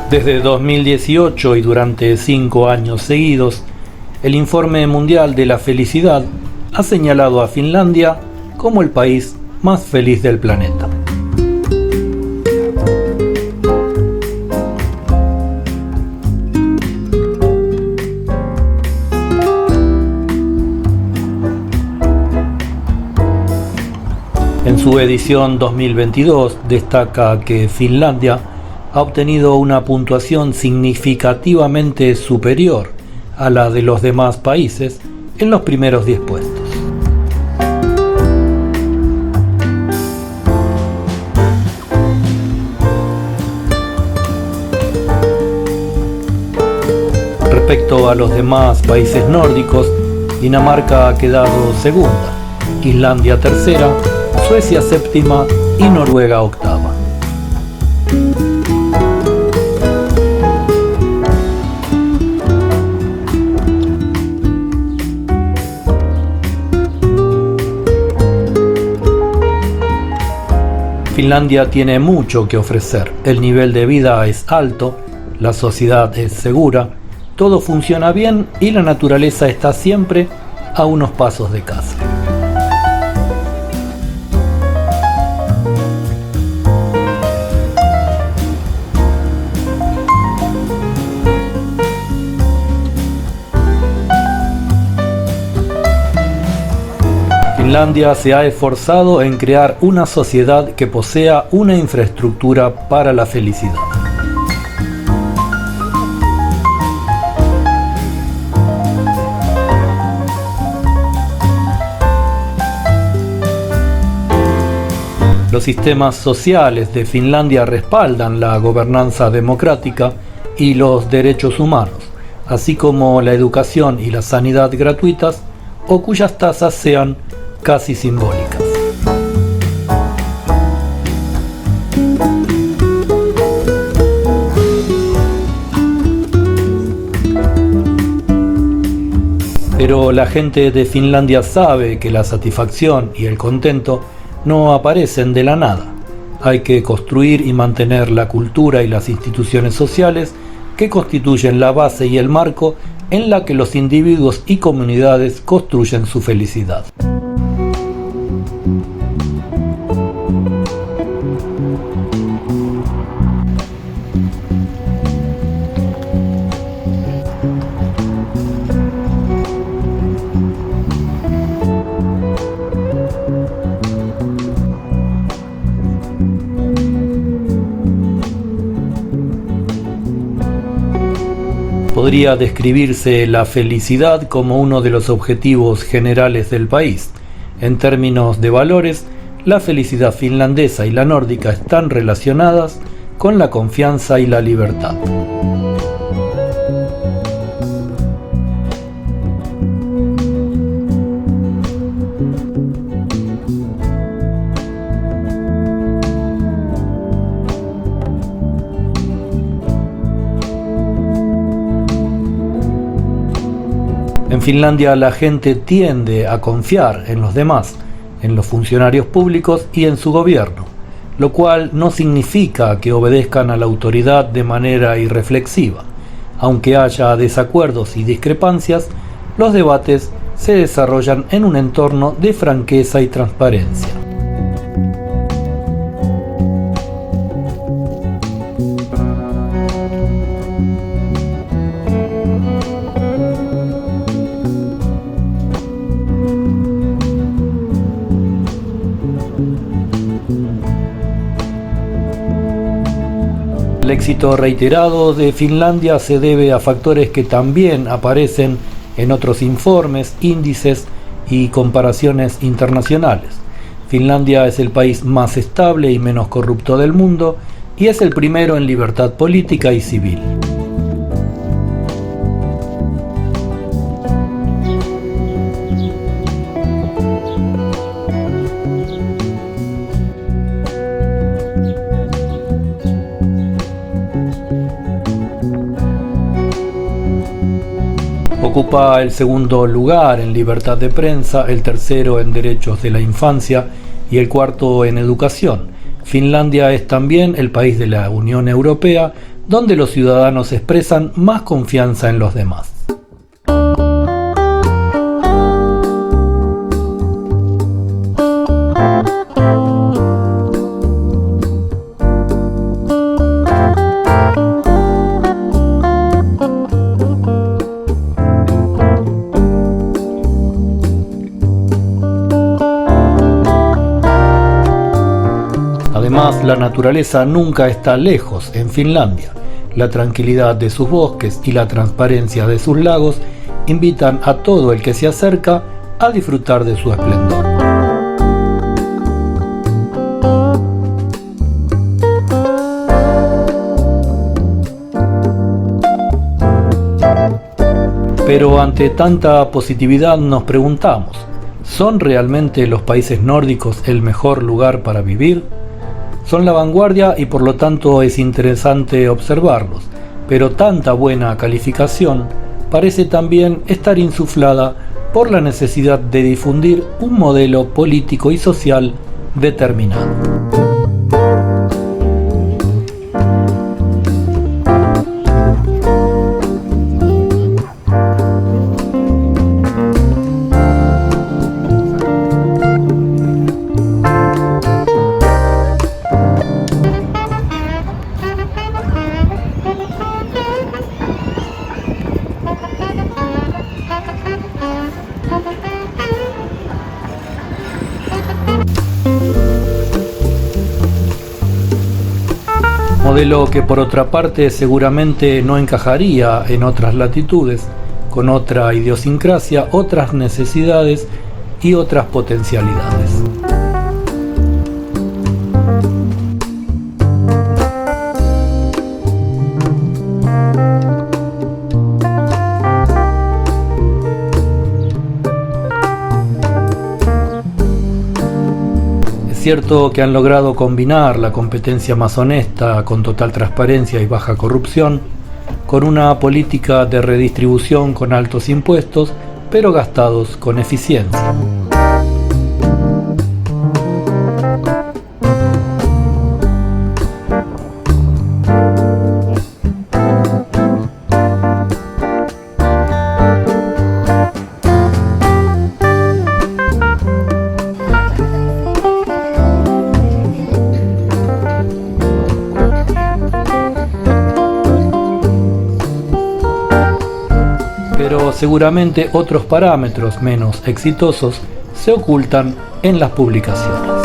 Desde 2018 y durante 5 años seguidos, el Informe Mundial de la Felicidad ha señalado a Finlandia como el país más feliz del planeta. En su edición 2022 destaca que Finlandia ha obtenido una puntuación significativamente superior a la de los demás países en los primeros 10 puestos. Respecto a los demás países nórdicos, Dinamarca ha quedado segunda, Islandia tercera, Suecia séptima y Noruega octava. Finlandia tiene mucho que ofrecer, el nivel de vida es alto, la sociedad es segura, todo funciona bien y la naturaleza está siempre a unos pasos de casa. Finlandia se ha esforzado en crear una sociedad que posea una infraestructura para la felicidad. Los sistemas sociales de Finlandia respaldan la gobernanza democrática y los derechos humanos, así como la educación y la sanidad gratuitas, o cuyas tasas sean casi simbólicas. Pero la gente de Finlandia sabe que la satisfacción y el contento no aparecen de la nada. Hay que construir y mantener la cultura y las instituciones sociales que constituyen la base y el marco en la que los individuos y comunidades construyen su felicidad. Podría describirse la felicidad como uno de los objetivos generales del país. En términos de valores, la felicidad finlandesa y la nórdica están relacionadas con la confianza y la libertad. En Finlandia la gente tiende a confiar en los demás, en los funcionarios públicos y en su gobierno, lo cual no significa que obedezcan a la autoridad de manera irreflexiva. Aunque haya desacuerdos y discrepancias, los debates se desarrollan en un entorno de franqueza y transparencia. El éxito reiterado de Finlandia se debe a factores que también aparecen en otros informes, índices y comparaciones internacionales. Finlandia es el país más estable y menos corrupto del mundo y es el primero en libertad política y civil. Ocupa el segundo lugar en libertad de prensa, el tercero en derechos de la infancia y el cuarto en educación. Finlandia es también el país de la Unión Europea donde los ciudadanos expresan más confianza en los demás. Además, la naturaleza nunca está lejos en Finlandia. La tranquilidad de sus bosques y la transparencia de sus lagos invitan a todo el que se acerca a disfrutar de su esplendor. Pero ante tanta positividad nos preguntamos, ¿son realmente los países nórdicos el mejor lugar para vivir? Son la vanguardia y por lo tanto es interesante observarlos, pero tanta buena calificación parece también estar insuflada por la necesidad de difundir un modelo político y social determinado. Modelo que por otra parte seguramente no encajaría en otras latitudes, con otra idiosincrasia, otras necesidades y otras potencialidades. Es cierto que han logrado combinar la competencia más honesta con total transparencia y baja corrupción, con una política de redistribución con altos impuestos, pero gastados con eficiencia. Pero seguramente otros parámetros menos exitosos se ocultan en las publicaciones.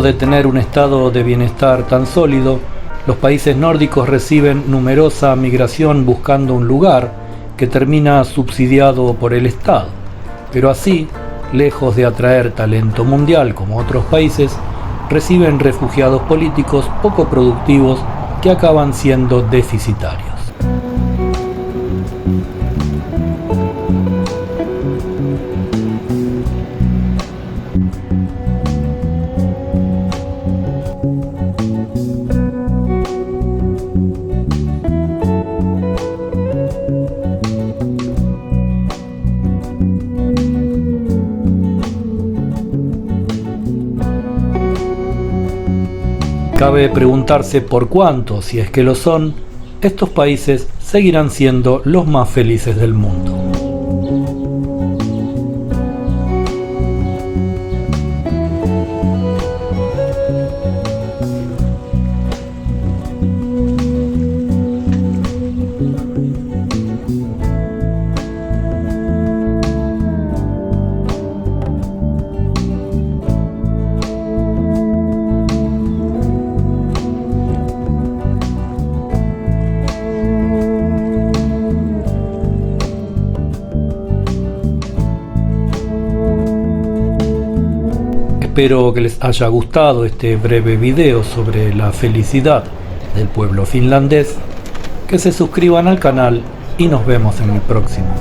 De tener un estado de bienestar tan sólido, los países nórdicos reciben numerosa migración buscando un lugar que termina subsidiado por el Estado, pero así, lejos de atraer talento mundial como otros países, reciben refugiados políticos poco productivos que acaban siendo deficitarios. Cabe preguntarse por cuánto, si es que lo son, estos países seguirán siendo los más felices del mundo. Espero que les haya gustado este breve video sobre la felicidad del pueblo finlandés, que se suscriban al canal y nos vemos en el próximo.